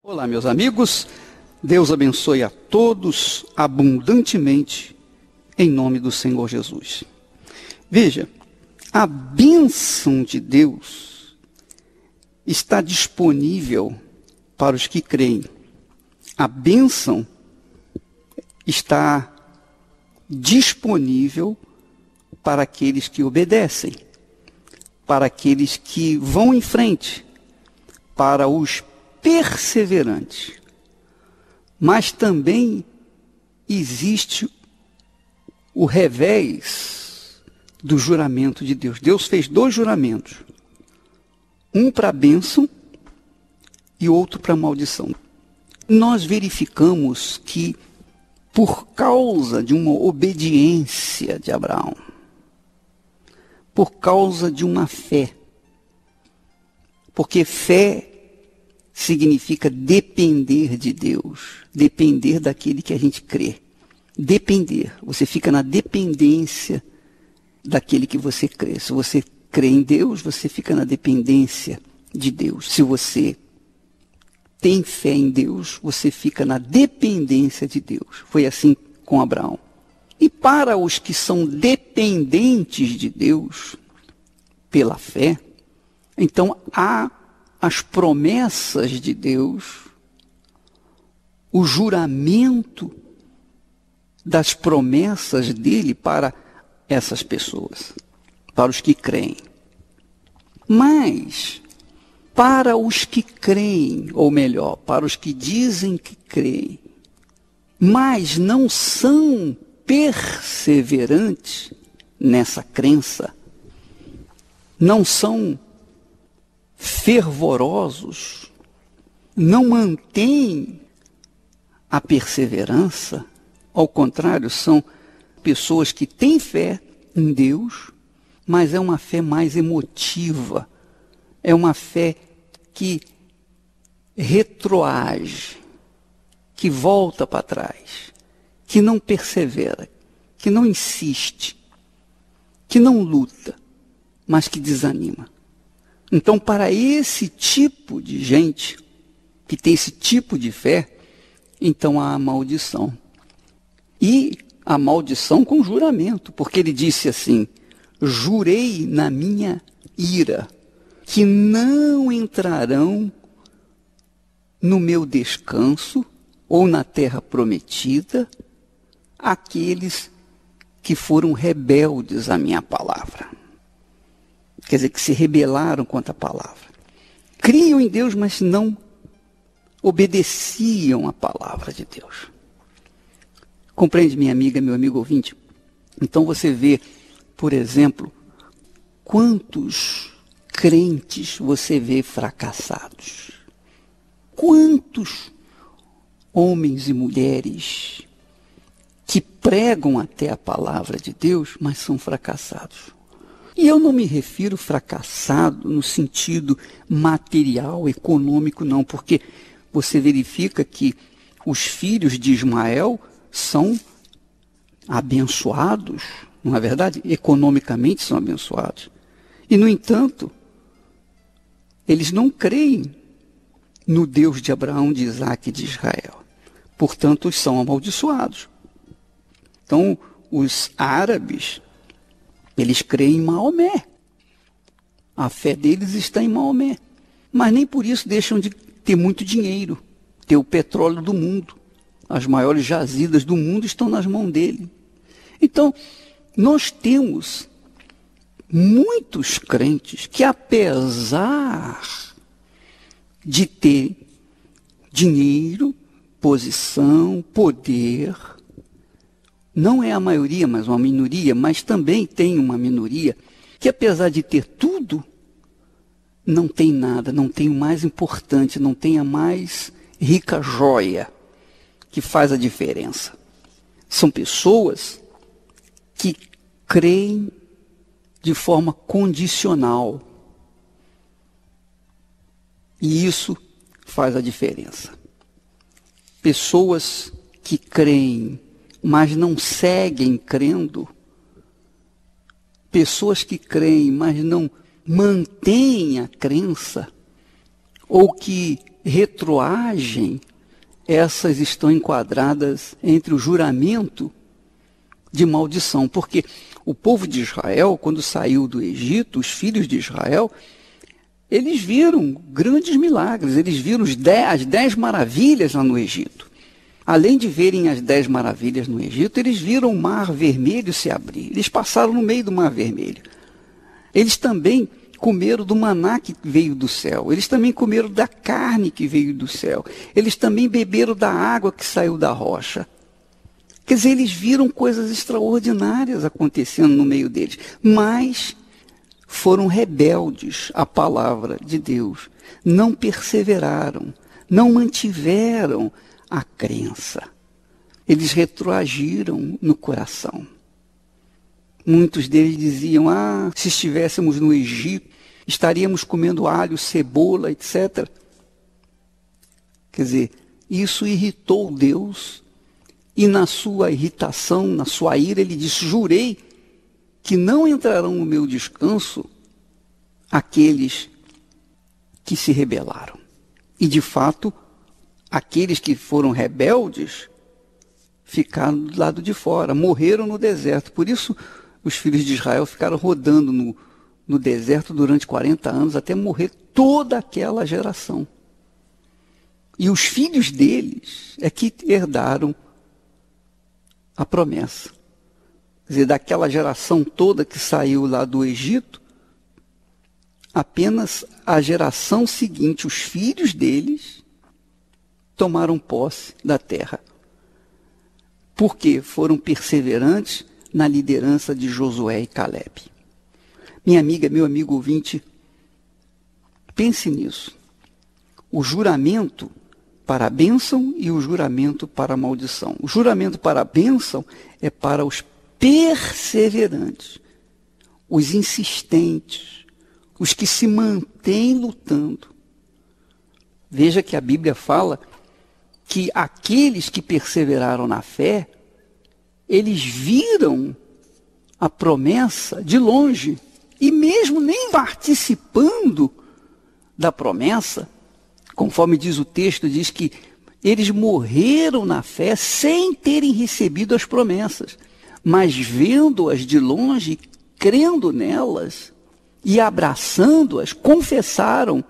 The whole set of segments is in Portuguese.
Olá, meus amigos, Deus abençoe a todos abundantemente, em nome do Senhor Jesus. Veja, a bênção de Deus está disponível para os que creem. A bênção está disponível para aqueles que obedecem, para aqueles que vão em frente, para os perseverantes. Mas também existe o revés do juramento de Deus. Deus fez dois juramentos, um para a bênção e outro para a maldição. Nós verificamos que, por causa de uma obediência de Abraão, por causa de uma fé, porque fé significa depender de Deus, depender daquele que a gente crê. Depender, você fica na dependência daquele que você crê. Se você crê em Deus, você fica na dependência de Deus. Se você tem fé em Deus, você fica na dependência de Deus. Foi assim com Abraão. E para os que são dependentes de Deus, pela fé, então há as promessas de Deus, o juramento das promessas dele para essas pessoas, para os que creem. Mas, para os que creem, ou melhor, para os que dizem que creem, mas não são perseverantes nessa crença, não são fervorosos, não mantêm a perseverança, ao contrário, são pessoas que têm fé em Deus, mas é uma fé mais emotiva, é uma fé que retroage, que volta para trás, que não persevera, que não insiste, que não luta, mas que desanima. Então, para esse tipo de gente, que tem esse tipo de fé, então há a maldição. E a maldição com juramento, porque ele disse assim: jurei na minha ira, que não entrarão no meu descanso, ou na terra prometida, aqueles que foram rebeldes à minha palavra. Quer dizer, que se rebelaram contra a palavra. Criam em Deus, mas não obedeciam à palavra de Deus. Compreende, minha amiga, meu amigo ouvinte? Então você vê, por exemplo, quantos crentes você vê fracassados. Quantos homens e mulheres que pregam até a palavra de Deus, mas são fracassados. E eu não me refiro fracassado no sentido material, econômico, não, porque você verifica que os filhos de Ismael são abençoados, não é verdade? Economicamente são abençoados. E, no entanto, eles não creem no Deus de Abraão, de Isaac e de Israel. Portanto, são amaldiçoados. Então, os árabes, eles creem em Maomé. A fé deles está em Maomé. Mas nem por isso deixam de ter muito dinheiro, ter o petróleo do mundo. As maiores jazidas do mundo estão nas mãos dele. Então, nós temos muitos crentes que, apesar de ter dinheiro, posição, poder, não é a maioria, mas uma minoria, mas também tem uma minoria que, apesar de ter tudo, não tem nada, não tem o mais importante, não tem a mais rica joia que faz a diferença. São pessoas que creem de forma condicional. E isso faz a diferença. Pessoas que creem, mas não seguem crendo. Pessoas que creem, mas não mantêm a crença, ou que retroagem, essas estão enquadradas entre o juramento de maldição. Porque o povo de Israel, quando saiu do Egito, os filhos de Israel, eles viram grandes milagres, eles viram as 10 maravilhas lá no Egito. Além de verem as 10 maravilhas no Egito, eles viram o Mar Vermelho se abrir. Eles passaram no meio do Mar Vermelho. Eles também comeram do maná que veio do céu. Eles também comeram da carne que veio do céu. Eles também beberam da água que saiu da rocha. Quer dizer, eles viram coisas extraordinárias acontecendo no meio deles. Mas foram rebeldes à palavra de Deus. Não perseveraram. Não mantiveram a crença. Eles retroagiram no coração. Muitos deles diziam, se estivéssemos no Egito, estaríamos comendo alho, cebola, etc. Quer dizer, isso irritou Deus, e na sua irritação, na sua ira, ele disse, jurei que não entrarão no meu descanso aqueles que se rebelaram. E, de fato, aqueles que foram rebeldes ficaram do lado de fora, morreram no deserto. Por isso, os filhos de Israel ficaram rodando no deserto durante 40 anos, até morrer toda aquela geração. E os filhos deles é que herdaram a promessa. Quer dizer, daquela geração toda que saiu lá do Egito, apenas a geração seguinte, os filhos deles, tomaram posse da terra. Porque foram perseverantes na liderança de Josué e Caleb. Minha amiga, meu amigo ouvinte, pense nisso. O juramento para a bênção e o juramento para a maldição. O juramento para a bênção é para os perseverantes, os insistentes, os que se mantêm lutando. Veja que a Bíblia fala que aqueles que perseveraram na fé, eles viram a promessa de longe, e mesmo nem participando da promessa, conforme diz o texto, diz que eles morreram na fé sem terem recebido as promessas, mas vendo-as de longe, crendo nelas e abraçando-as, confessaram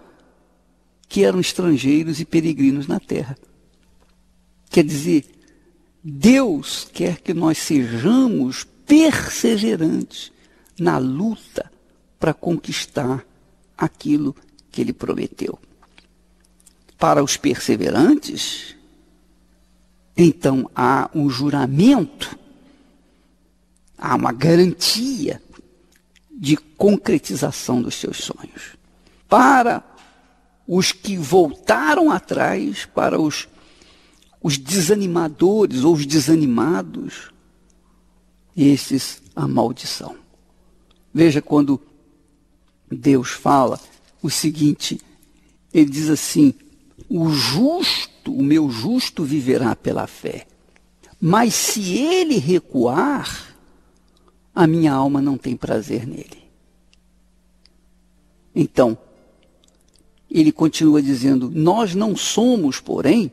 que eram estrangeiros e peregrinos na terra. Quer dizer, Deus quer que nós sejamos perseverantes na luta para conquistar aquilo que Ele prometeu. Para os perseverantes, então há um juramento, há uma garantia de concretização dos seus sonhos. Para os que voltaram atrás, para os desanimadores ou os desanimados, esses a maldição. Veja quando Deus fala o seguinte, ele diz assim, o meu justo viverá pela fé, mas se ele recuar, a minha alma não tem prazer nele. Então, ele continua dizendo, nós não somos, porém,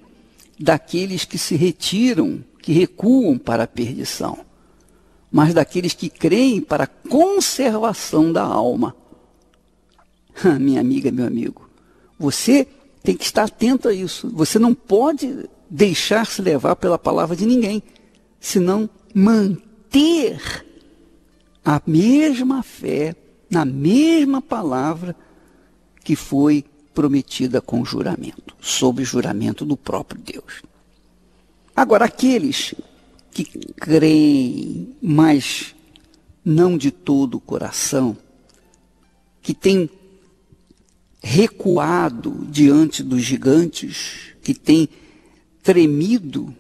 daqueles que se retiram, que recuam para a perdição, mas daqueles que creem para a conservação da alma. Minha amiga, meu amigo, você tem que estar atento a isso. Você não pode deixar-se levar pela palavra de ninguém, senão manter a mesma fé na mesma palavra que foi prometida com juramento, sob juramento do próprio Deus. Agora, aqueles que creem, mas não de todo o coração, que têm recuado diante dos gigantes, que têm tremido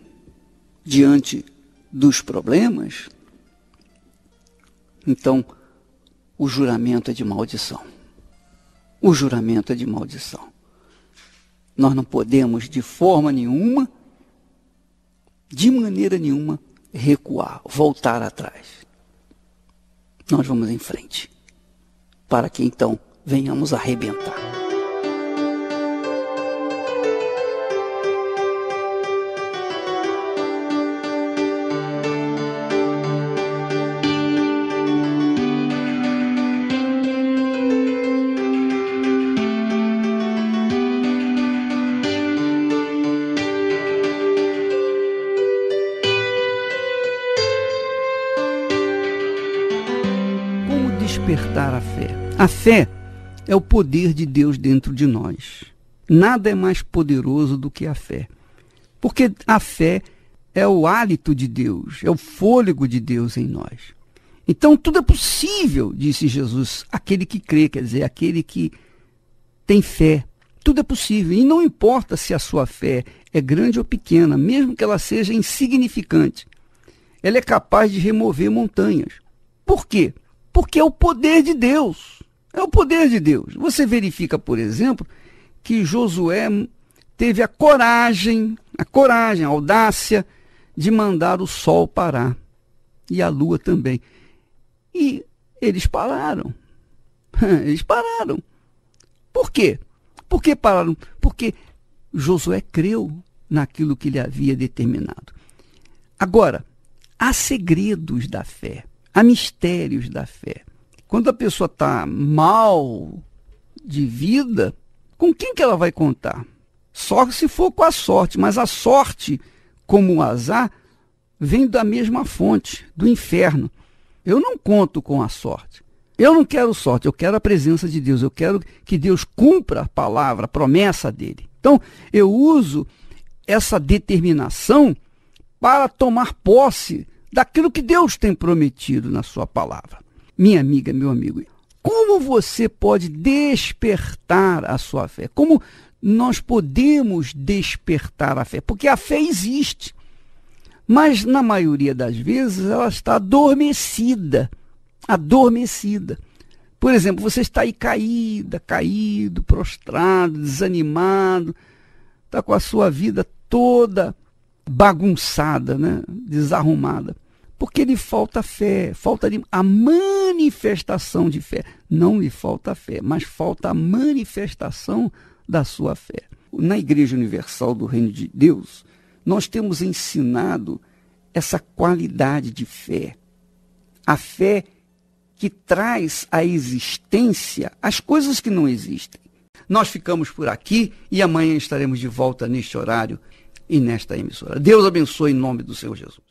diante dos problemas, então o juramento é de maldição. O juramento é de maldição. Nós não podemos, de forma nenhuma, de maneira nenhuma, recuar, voltar atrás. Nós vamos em frente, para que então venhamos arrebentar. a fé? A fé é o poder de Deus dentro de nós. Nada é mais poderoso do que a fé. Porque a fé é o hálito de Deus, é o fôlego de Deus em nós. Então tudo é possível, disse Jesus, aquele que crê, quer dizer, aquele que tem fé. Tudo é possível. E não importa se a sua fé é grande ou pequena, mesmo que ela seja insignificante. Ela é capaz de remover montanhas. Por quê? Porque é o poder de Deus. É o poder de Deus. Você verifica, por exemplo, que Josué teve a coragem, a audácia de mandar o sol parar. E a lua também. E eles pararam. Eles pararam. Por quê? Por que pararam? Porque Josué creu naquilo que ele havia determinado. Agora, há segredos da fé, há mistérios da fé. Quando a pessoa está mal de vida, com quem que ela vai contar? Só se for com a sorte, mas a sorte, como o azar, vem da mesma fonte, do inferno. Eu não conto com a sorte. Eu não quero sorte, eu quero a presença de Deus. Eu quero que Deus cumpra a palavra, a promessa dele. Então, eu uso essa determinação para tomar posse daquilo que Deus tem prometido na sua palavra. Minha amiga, meu amigo, como você pode despertar a sua fé? Como nós podemos despertar a fé? Porque a fé existe, mas na maioria das vezes ela está adormecida. Por exemplo, você está aí caído, prostrado, desanimado, está com a sua vida toda bagunçada, né? Desarrumada. Porque lhe falta fé, falta-lhe a manifestação de fé. Não lhe falta fé, mas falta a manifestação da sua fé. Na Igreja Universal do Reino de Deus, nós temos ensinado essa qualidade de fé. A fé que traz à existência as coisas que não existem. Nós ficamos por aqui e amanhã estaremos de volta neste horário e nesta emissora. Deus abençoe em nome do Senhor Jesus.